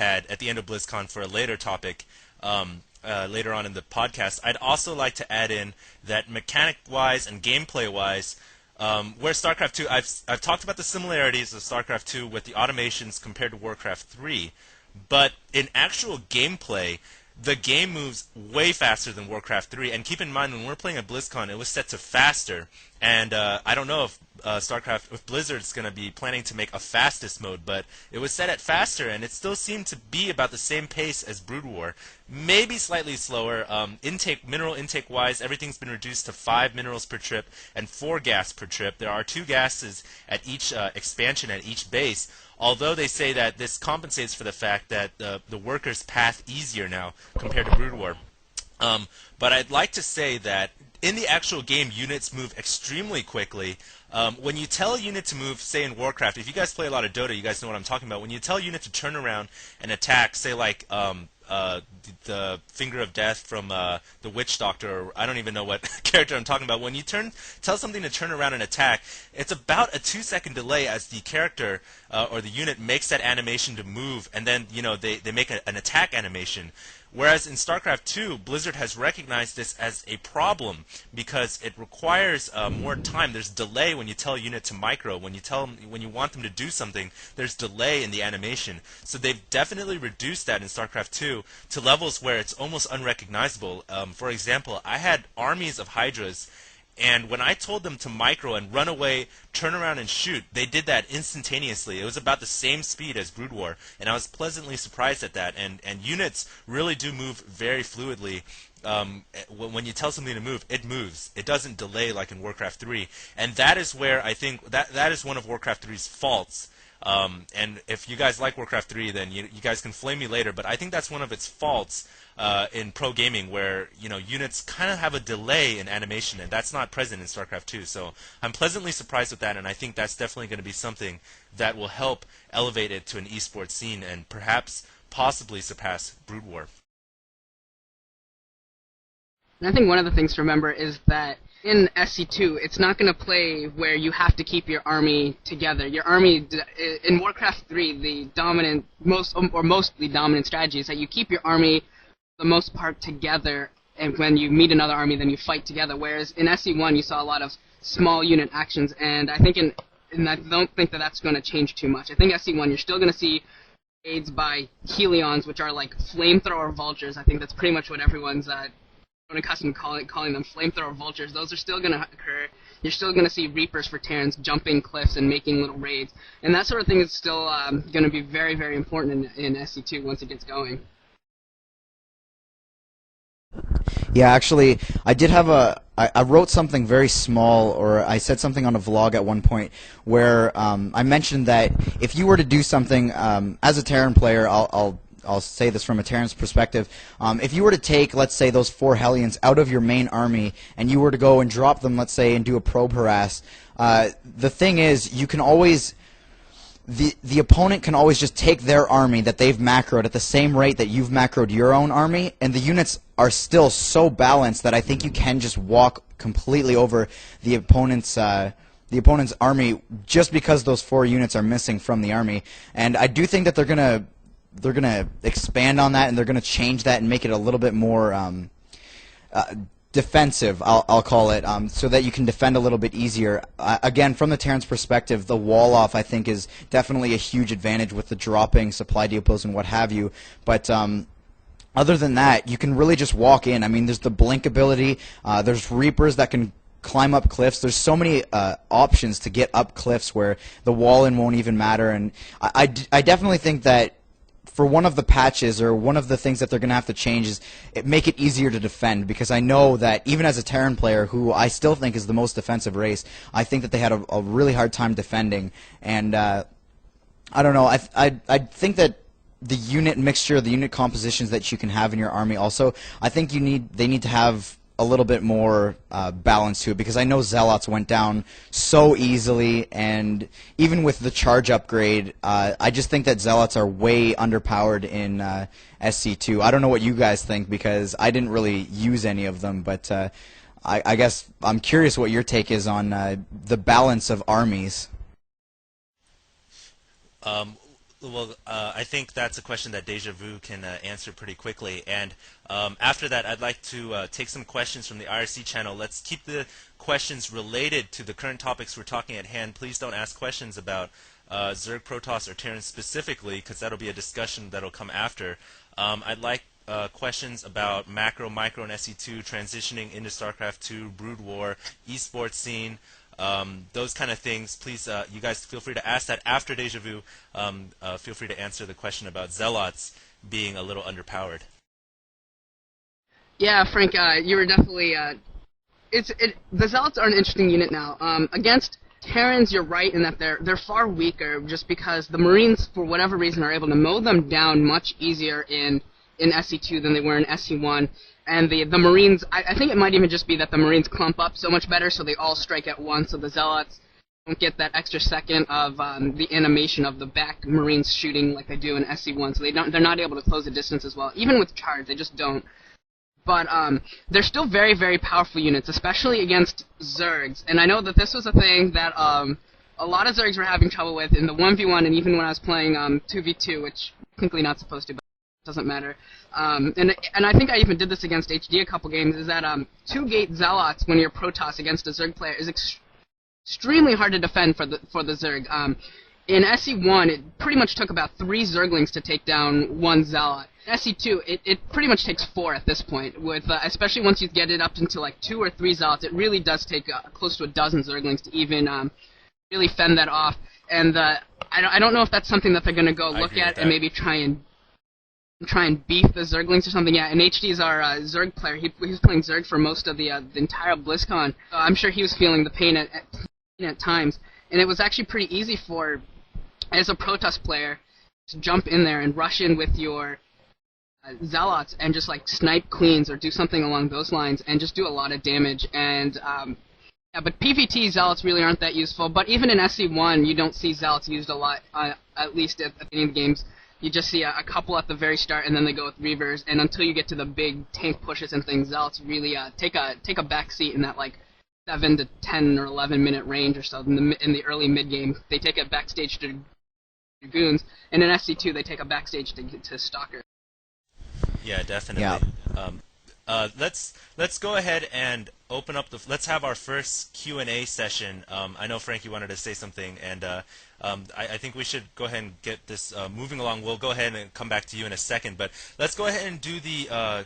at the end of BlizzCon for a later topic later on in the podcast, I'd also like to add in that mechanic-wise and gameplay-wise, where StarCraft 2, I've talked about the similarities of StarCraft 2 with the automations compared to Warcraft 3, but in actual gameplay, the game moves way faster than Warcraft 3. And keep in mind, when we're playing at BlizzCon, it was set to faster. And I don't know if if Blizzard's going to be planning to make a fastest mode, but it was set at faster, and it still seemed to be about the same pace as Brood War. Maybe slightly slower. Mineral intake-wise, everything's been reduced to 5 minerals per trip and 4 gas per trip. There are 2 gases at each expansion at each base. Although they say that this compensates for the fact that the workers path easier now compared to Brood War. But I'd like to say that in the actual game, units move extremely quickly. When you tell a unit to move, say in Warcraft, if you guys play a lot of Dota, you guys know what I'm talking about. When you tell a unit to turn around and attack, say like the Finger of Death from the Witch Doctor, or I don't even know what character I'm talking about. When you tell something to turn around and attack, it's about a 2-second delay as the character or the unit makes that animation to move, and then they make an attack animation. Whereas in StarCraft 2, Blizzard has recognized this as a problem because it requires more time. There's delay when you tell a unit to micro. When you want them to do something, there's delay in the animation. So they've definitely reduced that in StarCraft 2 to levels where it's almost unrecognizable. For example, I had armies of Hydras, and when I told them to micro and run away, turn around and shoot, they did that instantaneously. It was about the same speed as Brood War, and I was pleasantly surprised at that. And units really do move very fluidly. When you tell something to move, it moves. It doesn't delay like in Warcraft 3. And that is where I think that is one of Warcraft 3's faults. And if you guys like Warcraft 3, then you guys can flame me later, but I think that's one of its faults in pro gaming, where units kind of have a delay in animation, and that's not present in StarCraft 2. So I'm pleasantly surprised with that, and I think that's definitely going to be something that will help elevate it to an esports scene and perhaps possibly surpass Brood War. And I think one of the things to remember is that in SC2, it's not going to play where you have to keep your army together. Your army, in Warcraft 3, the mostly dominant strategy is that you keep your army, for the most part, together, and when you meet another army, then you fight together. Whereas in SC1, you saw a lot of small unit actions, and I think and I don't think that that's going to change too much. I think SC1, you're still going to see aids by Helions, which are like flamethrower vultures. I think that's pretty much what everyone's accustomed to calling them, flamethrower vultures. Those are still going to occur. You're still going to see Reapers for Terrans jumping cliffs and making little raids. And that sort of thing is still going to be very, very important in SC2 once it gets going. Yeah, actually, I did have I wrote something very small, or I said something on a vlog at one point where I mentioned that if you were to do something as a Terran player, I'll say this from a Terran's perspective. If you were to take, let's say, those 4 Hellions out of your main army, and you were to go and drop them, let's say, and do a probe harass, the thing is, you can always, the opponent can always just take their army that they've macroed at the same rate that you've macroed your own army, and the units are still so balanced that I think you can just walk completely over the opponent's army just because those 4 units are missing from the army. And I do think that they're gonna expand on that, and they're gonna change that and make it a little bit more defensive, I'll call it, so that you can defend a little bit easier. Again, from the Terran's perspective, the wall off I think is definitely a huge advantage with the dropping supply depots and what have you. But other than that, you can really just walk in. I mean, there's the blink ability. There's Reapers that can climb up cliffs. There's so many options to get up cliffs where the wall-in won't even matter. And I definitely think that for one of the patches, or one of the things that they're going to have to change, is make it easier to defend, because I know that even as a Terran player, who I still think is the most defensive race, I think that they had a really hard time defending. And I don't know, I think that the unit mixture, the unit compositions that you can have in your army also, I think they need to have a little bit more balance to it, because I know Zealots went down so easily, and even with the charge upgrade, I just think that Zealots are way underpowered in SC2. I don't know what you guys think, because I didn't really use any of them, but I guess I'm curious what your take is on the balance of armies. Well, I think that's a question that Dejavu can answer pretty quickly. And after that, I'd like to take some questions from the IRC channel. Let's keep the questions related to the current topics we're talking at hand. Please don't ask questions about Zerg, Protoss, or Terran specifically, because that'll be a discussion that'll come after. I'd like questions about macro, micro, and SE2, transitioning into Starcraft 2, Brood War, esports scene, those kind of things. Please, you guys feel free to ask that after Dejavu. Feel free to answer the question about Zealots being a little underpowered. Yeah, Frank, you were definitely. The Zealots are an interesting unit now. Against Terrans, you're right in that they're far weaker, just because the Marines, for whatever reason, are able to mow them down much easier in SE2 than they were in SE1. And the Marines, I think it might even just be that the Marines clump up so much better, so they all strike at once. So the Zealots don't get that extra second of the animation of the back Marines shooting like they do in SE1. So they're not able to close the distance as well. Even with charge, they just don't. But they're still very, very powerful units, especially against Zergs. And I know that this was a thing that a lot of Zergs were having trouble with in the 1v1, and even when I was playing 2v2, which technically not supposed to, but it doesn't matter. And I think I even did this against HD a couple games, is that 2-gate Zealots when you're Protoss against a Zerg player is extremely hard to defend for the Zerg. In SE1, it pretty much took about 3 Zerglings to take down 1 Zealot. In SE2, it pretty much takes 4 at this point, with especially once you get it up into like 2 or 3 Zealots, it really does take close to a dozen Zerglings to even really fend that off. And I don't know if that's something that they're going to go look at and maybe try and beef the Zerglings or something. Yeah, and HD is our Zerg player. He was playing Zerg for most of the entire Blizzcon. So I'm sure he was feeling the pain at times. And it was actually pretty easy as a Protoss player, to jump in there and rush in with your Zealots and just like snipe queens or do something along those lines and just do a lot of damage. And yeah, but PvT Zealots really aren't that useful. But even in SE1, you don't see Zealots used a lot, at least at the beginning of the games. You just see a couple at the very start, and then they go with Reavers. And until you get to the big tank pushes and things, Zealots really take a back seat in that like 7 to 10 or 11 minute range or so in the early mid game. They take a backstage to Dragoons, and in SC2 they take a backstage to Stalker. Yeah, definitely. Yeah. Let's go ahead and open up let's have our first Q&A session. I know Frank, you wanted to say something, and I think we should go ahead and get this moving along. We'll go ahead and come back to you in a second, but let's go ahead and do the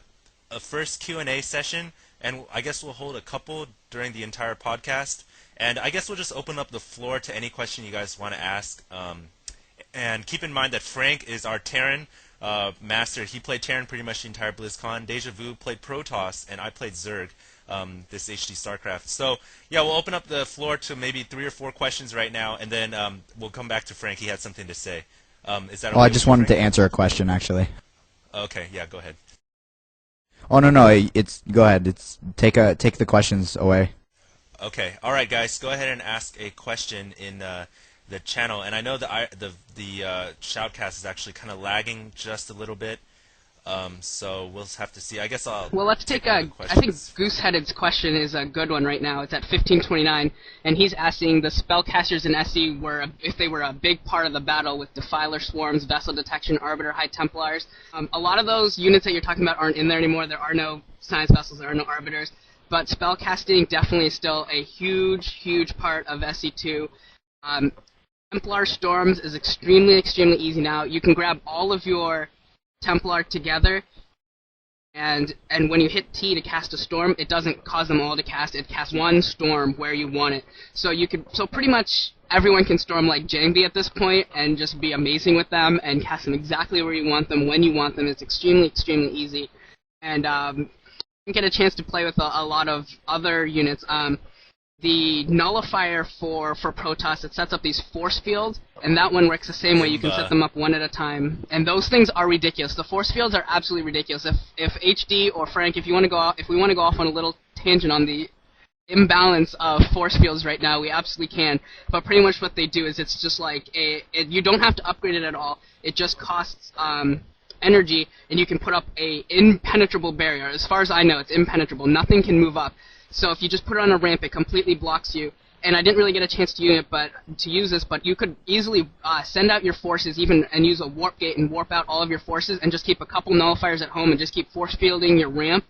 first Q&A session, and I guess we'll hold a couple during the entire podcast, and I guess we'll just open up the floor to any question you guys want to ask. And keep in mind that Frank is our Terran master. He played Terran pretty much the entire BlizzCon. Dejavu played Protoss, and I played Zerg, this HD Starcraft. So, yeah, we'll open up the floor to maybe 3 or 4 questions right now, and then we'll come back to Frank. He had something to say. Is that okay? Well, I just wanted to answer a question, actually. Okay, yeah, go ahead. Oh, no, go ahead. Take the questions away. Okay, all right, guys, go ahead and ask a question in the channel, and I know the shoutcast is actually kind of lagging just a little bit, so we'll have to see. I guess I'll. Well, let's take I think Gooseheaded's question is a good one right now. It's at 1529, and he's asking the spellcasters in SE if they were a big part of the battle with Defiler Swarms, Vessel Detection, Arbiter, High Templars. A lot of those units that you're talking about aren't in there anymore. There are no Science Vessels, there are no Arbiters, but spellcasting definitely is still a huge, huge part of SE2. Templar Storms is extremely, extremely easy now. You can grab all of your Templar together, and when you hit T to cast a storm, it doesn't cause them all to cast. It casts one storm where you want it. So pretty much everyone can storm like Jambi at this point and just be amazing with them and cast them exactly where you want them, when you want them. It's extremely, extremely easy. And you get a chance to play with a lot of other units. The nullifier for Protoss, it sets up these force fields, and that one works the same way. You can set them up one at a time, and those things are ridiculous. The force fields are absolutely ridiculous. If HD or Phrank, if we want to go off on a little tangent on the imbalance of force fields right now, we absolutely can. But pretty much what they do is it's just like you don't have to upgrade it at all. It just costs energy, and you can put up a impenetrable barrier. As far as I know, it's impenetrable. Nothing can move up. So if you just put it on a ramp, it completely blocks you, and I didn't really get a chance to use this, but you could easily send out your forces and use a warp gate and warp out all of your forces and just keep a couple nullifiers at home and just keep force fielding your ramp